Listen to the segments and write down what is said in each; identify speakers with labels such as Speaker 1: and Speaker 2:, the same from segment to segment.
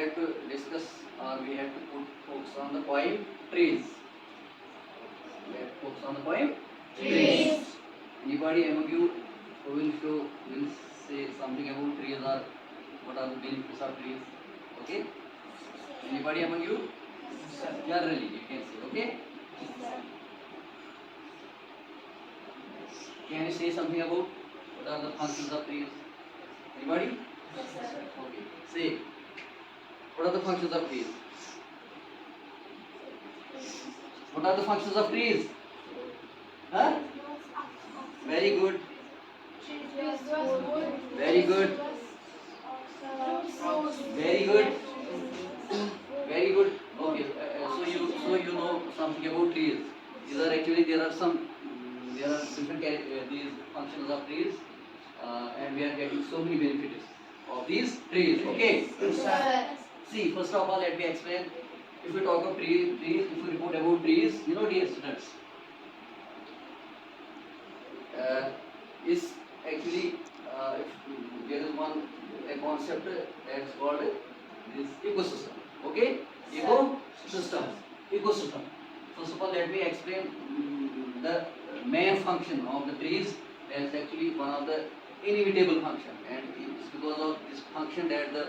Speaker 1: have to discuss or we have to put focus on the poem trees. We have to focus on the poem trees. Anybody among you who will say something about trees or what are the benefits of trees? Okay? Anybody among you? Generally, you can say. Okay? Can you say something about what are the functions of trees? Anybody? Okay. Say. What are the functions of trees? What are the functions of trees? Huh? Very good. Very good. Very good. Very good. Okay. So you know something about trees. These are actually there are different these functions of trees, and we are getting so many benefits of these trees. Okay. See, first of all, let me explain. If we talk of trees, if we report about trees, you know, dear students, is actually there is a concept that's called this ecosystem. Okay, ecosystem. First of all, let me explain the main function of the trees. That's actually one of the inevitable function, and it's because of this function that the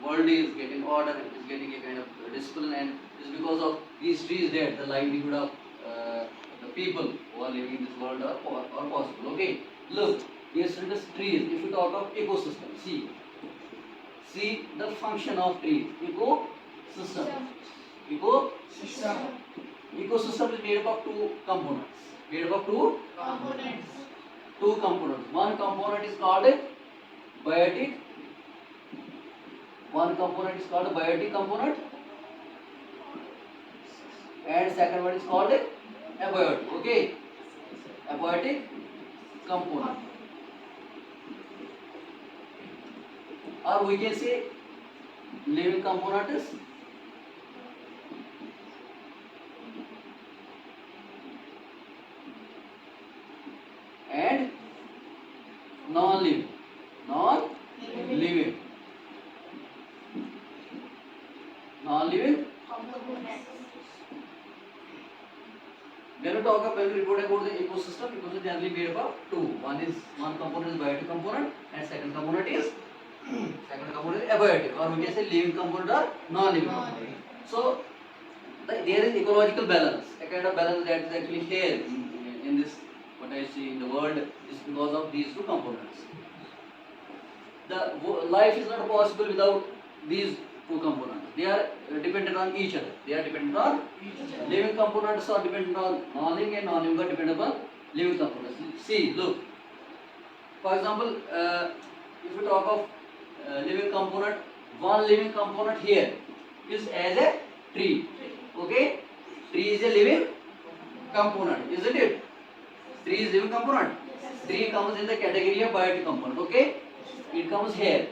Speaker 1: world is getting order, is getting a kind of discipline, and it's because of these trees that the livelihood of the people who are living in this world are possible. Okay, look, here's the trees. If we talk of ecosystem, see the function of trees. Ecosystem. Ecosystem is made up of two components. Two components. One component is called biotic. One component is called biotic component, and second one is called abiotic. Okay, abiotic component, or we can say living component is and non-living. When we report about the ecosystem is generally made up of two. One component is biotic component, and second component is abiotic, or we can say living component or non-living component. So there is ecological balance, a kind of balance that is actually here in this what I see in the world is because of these two components. The life is not possible without these two components. They are dependent on each other. Living components are dependent on non-living, and non-living are dependent on living components. See, look. For example, if we talk of living component, one living component here is as a tree. Okay, tree is a living component, isn't it? Tree is living component. Tree comes in the category of biotic component. Okay, it comes here.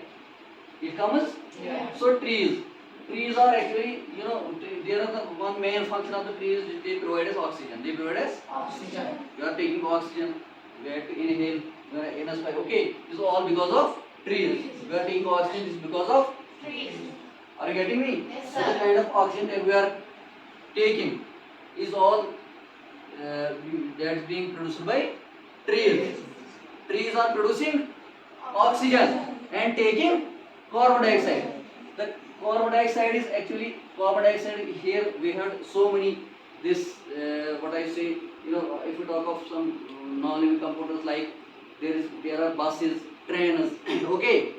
Speaker 1: So trees are actually, there are the one main function of the trees. They provide us oxygen. You are taking oxygen. We have to inhale. We are in a spice. Okay, this is all because of trees. We are taking oxygen. This is because of trees. Are you getting me?
Speaker 2: Yes,
Speaker 1: so
Speaker 2: sir.
Speaker 1: the kind of oxygen that we are taking is all that's being produced by trees. Trees are producing oxygen and taking carbon dioxide. The carbon dioxide is actually here we had so many this what I say, if we talk of some non-living components like there are buses, trains. Okay,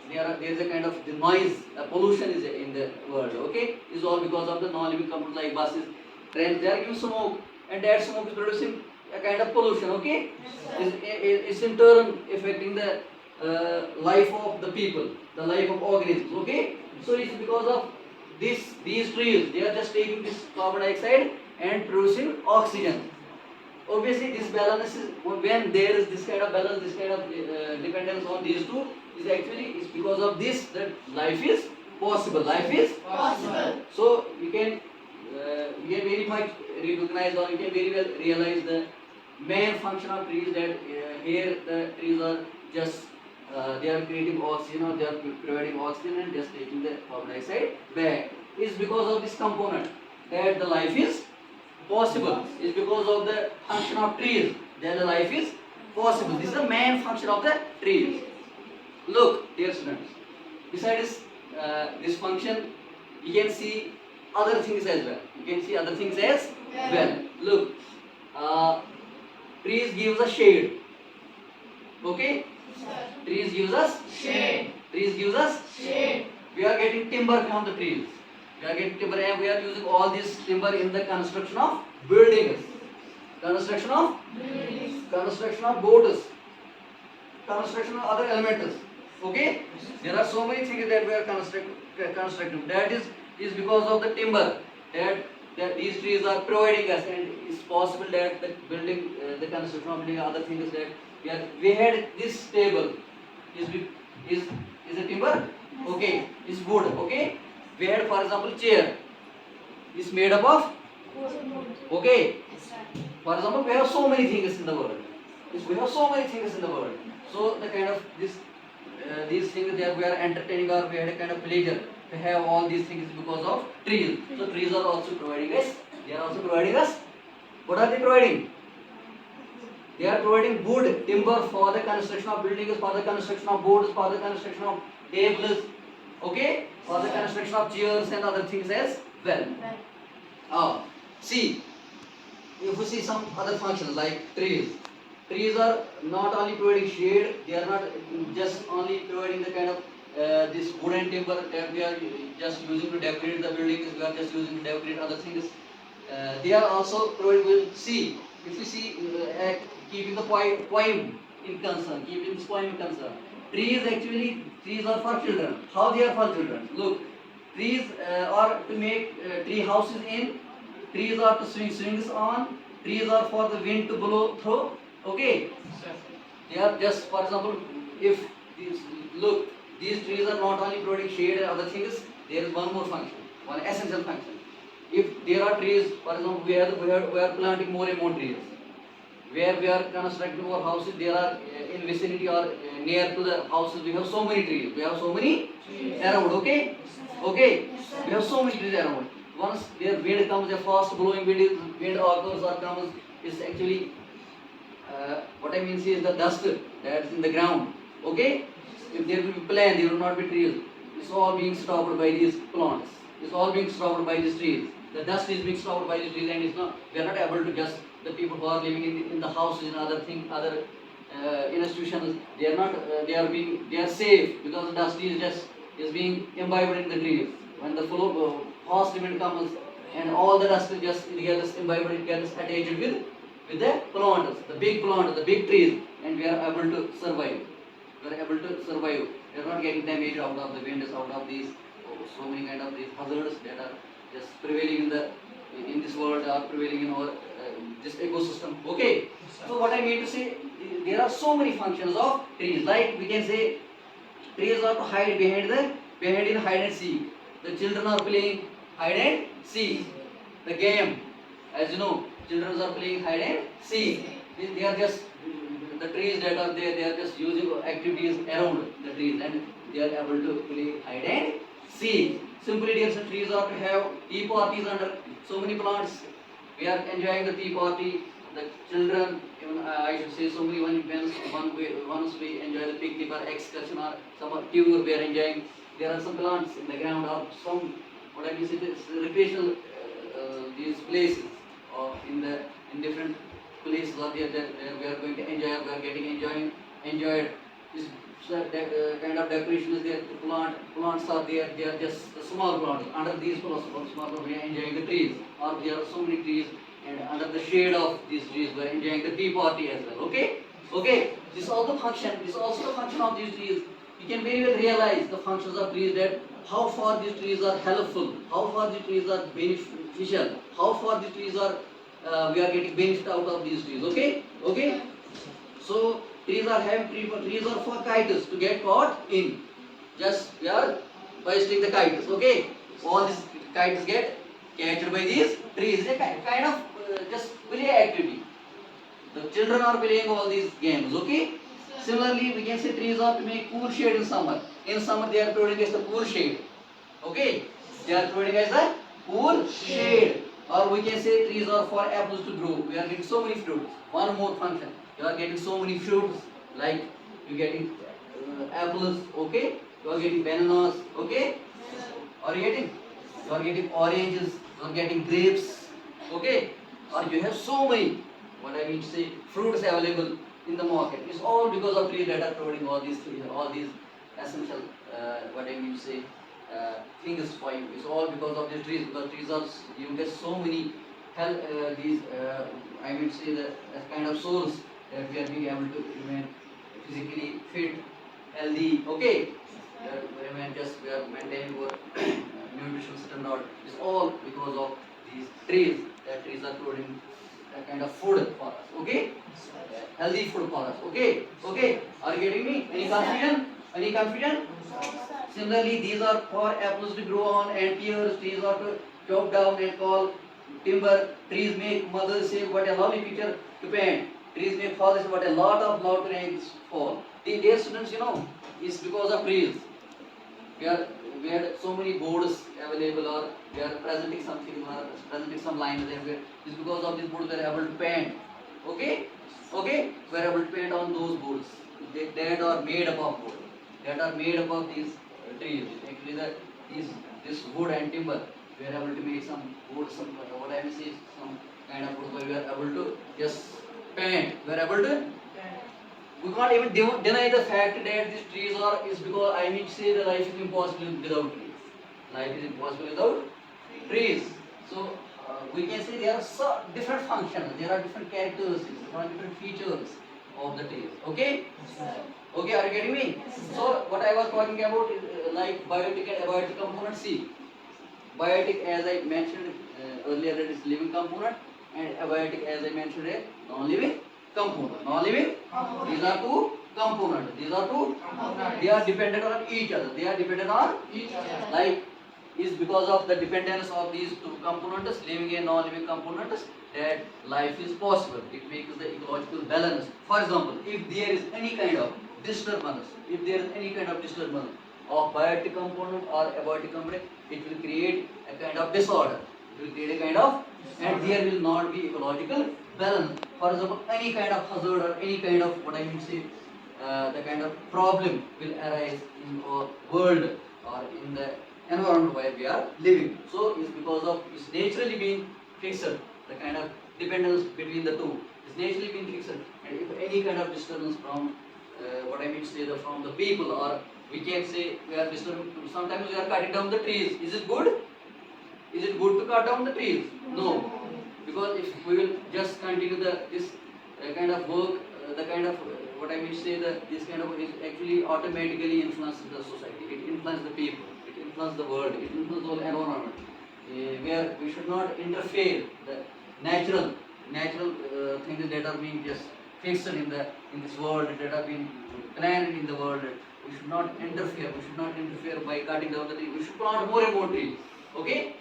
Speaker 1: there is a kind of the noise, pollution is in the world. Okay, is all because of the non-living components like buses, trains. They are giving smoke, and that smoke is producing a kind of pollution. Okay, is in turn affecting the life of the people, the life of organisms. Okay, so it's because of these trees. They are just taking this carbon dioxide and producing oxygen. Obviously, this balance is when there is this kind of balance, this kind of dependence on these two is actually is because of this that life is possible. So you can very much recognize, or you can very well realize the main function of trees, that here the trees are just they are creating oxygen or they are providing oxygen and just taking the carbon dioxide back. Is because of this component that the life is possible. Is because of the function of trees that the life is possible. This is the main function of the trees. Look, dear students, besides this function, you can see other things as well. You can see other things as well. Look, uh, trees gives us shade. Okay, trees gives us
Speaker 2: Shade.
Speaker 1: trees gives us.
Speaker 2: Shade.
Speaker 1: We are getting timber from the trees. We are getting timber and we are using all this timber in the construction of buildings, construction of
Speaker 2: Buildings.
Speaker 1: boats, construction of other elements. Okay, there are so many things that we are constructing. That is because of the timber that these trees are providing us, and it's possible that the building, the construction of building, other things that we had this table is is a timber. Okay, is wood. Okay, we had, for example, chair is made up of. Okay, for example, we have so many things in the world. We have so many things in the world. So the kind of these things that we are entertaining, or we had a kind of pleasure to have all these things because of trees. So trees are also providing us. They are also providing us. What are they providing? They are providing wood, timber for the construction of buildings, for the construction of boards, for the construction of tables. Okay, for the construction of chairs and other things as well. See, if we see some other functions like trees. Trees are not only providing shade, they are not just only providing the kind of this wood and timber that we are just using to decorate the buildings, we are just using to decorate other things. They are also providing, we'll see, if you see, keeping the poem in concern, keeping this poem in concern. Trees are for children. How they are for children? Look, trees are to make tree houses in, trees are to swing swings on, trees are for the wind to blow through. Okay, they are just, for example, if these, look, these trees are not only providing shade and other things, there is one more function, one essential function. If there are trees, for example, we are planting more and more trees. Where we are constructing more houses, there are in vicinity or near to the houses, we have so many trees. We have so many around. Okay, okay, we have so many trees around. Once their wind comes, a fast blowing wind occurs or comes, is actually what I mean is the dust that is in the ground. Okay, if there will be plant, there will not be trees. It's all being stopped by these plants. It's all being stopped by these trees. The dust is being stopped by these trees, and it's not. We are not able to just the people who are living in the houses and other institutions. They are not. They are safe because the dust is being imbibed in the trees. When the flow fast wind comes and all the dust gets imbibed, it gets attached with the plants, the big trees, and we are able to survive. We are able to survive. We are not getting damaged out of the winds, out of these so many kind of these hazards that are just prevailing in this world, are prevailing in our this ecosystem. Okay. So what I mean to say, there are so many functions of trees. Like we can say, trees are to hide behind in hide and seek. The children are playing hide and seek. The game, as you know, children are playing hide and seek. They are just the trees that are there. They are just using activities around the trees, and they are able to play hide and seek. Simply, dear trees are to have tea parties under so many plants. We are enjoying the tea party. The children, even I should say, so many once we enjoy the picnic or excursion or some tour, we are enjoying. There are some plants in the ground or some what I mean is recreational these places or in different places are there that we are going to enjoy. We are getting enjoyed. This kind of decoration is there. Plants are there. They are just small plants. Under these small plants, we are enjoying the trees. Or there are so many trees, and under the shade of these trees, we are enjoying the tea party as well. Okay, okay. This is also the function. This is also the function of these trees. You can very well realize the functions of trees, that how far these trees are helpful, how far these trees are beneficial, how far these trees are we are getting benefit out of these trees. Okay, okay. So trees are for kites to get caught in. Just we are hoisting the kites. Okay, all these kites get captured by these trees. It's a kind of just play activity. The children are playing all these games. Okay. Similarly, we can say trees are to make cool shade in summer. In summer, they are providing us the cool shade. Okay, they are providing us the cool shade. Or we can say trees are for apples to grow. We are getting so many fruits. One more function. You are getting so many fruits, like you getting apples. Okay, you are getting bananas. Okay, are you getting? You are getting oranges. You are getting grapes. Okay, or you have so many. What I mean to say, fruits available in the market. It's all because of trees that are providing all these essential. What I mean to say, things for you. It's all because of these trees. Because trees are you get so many these. I mean to say the kind of souls that we are being able to remain physically fit, healthy. Okay, we are maintaining our nutrition standard. It's all because of these trees. That trees are providing a kind of food for us. Okay, healthy food for us. Okay. Are you getting me? Any confusion? Any confusion? Similarly, these are for apples to grow on and pears. Trees are to chop down and call timber. Trees make mothers say what a lovely picture to paint. Trees make fathers say what a lot of rains fall. The dear students, it's because of trees. We had so many boards available, or we are presenting something, or presenting some lines there. It's because of these boards we are able to paint. Okay, we are able to paint on those boards. That are made up of wood. That are made up of these trees. Actually, this wood and timber, we are able to make some wood, what I will say, some kind of wood. Where we are able to just paint. We are able to. We can't even deny the fact that these trees are is because I mean to say the life is impossible without trees. Life is impossible without trees. So we can say there are different functions, there are different characteristics, there are different features of the trees. Okay? Okay, are you getting me? So what I was talking about is like biotic and abiotic components. See, biotic, as I mentioned earlier, that is living component, and abiotic, as I mentioned, a non-living component. Non-living. These are two components. They are dependent on each other. Like is because of the dependence of these two components, living and non-living components, that life is possible. It makes the ecological balance. For example, if there is any kind of disturbance, of biotic component or abiotic component, it will create a kind of disorder. And there will not be ecological balance. For example, any kind of hazard or any kind of what I mean to say, the kind of problem will arise in our world or in the environment where we are living. So it's because of it's naturally being fixed. The kind of dependence between the two is naturally being fixed. And if any kind of disturbance from what I mean to say from the people, or we can say we are disturbing. Sometimes we are cutting down the trees. Is it good? Is it good to cut down the trees? No, because if we will just continue this kind of work, the kind of what I mean to say this kind of is actually automatically influences the society. It influences the people. It influences the world. It influences the whole environment. Where we should not interfere the natural things that are being just fixed in this world, that are being planned in the world. We should not interfere. We should not interfere by cutting down the trees. We should plant more and more trees. Okay?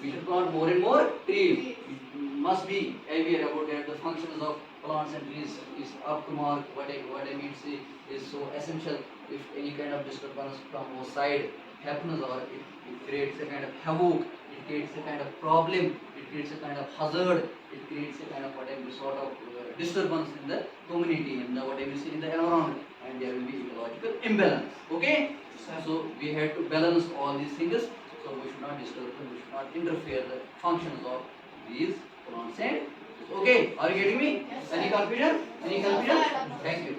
Speaker 1: We should plant more and more trees. We must be aware about that. The functions of plants and trees is up to mark. What I mean to say is so essential. If any kind of disturbance from our side happens, or it creates a kind of havoc, it creates a kind of problem, it creates a kind of hazard, it creates a kind of whatever sort of disturbance in the community, in the whatever you see in the environment, and there will be ecological imbalance. Okay? So we have to balance all these things. So we should not disturb them, we should not interfere the functions of these plants and okay, are you getting me? Yes, any confusion? Thank you.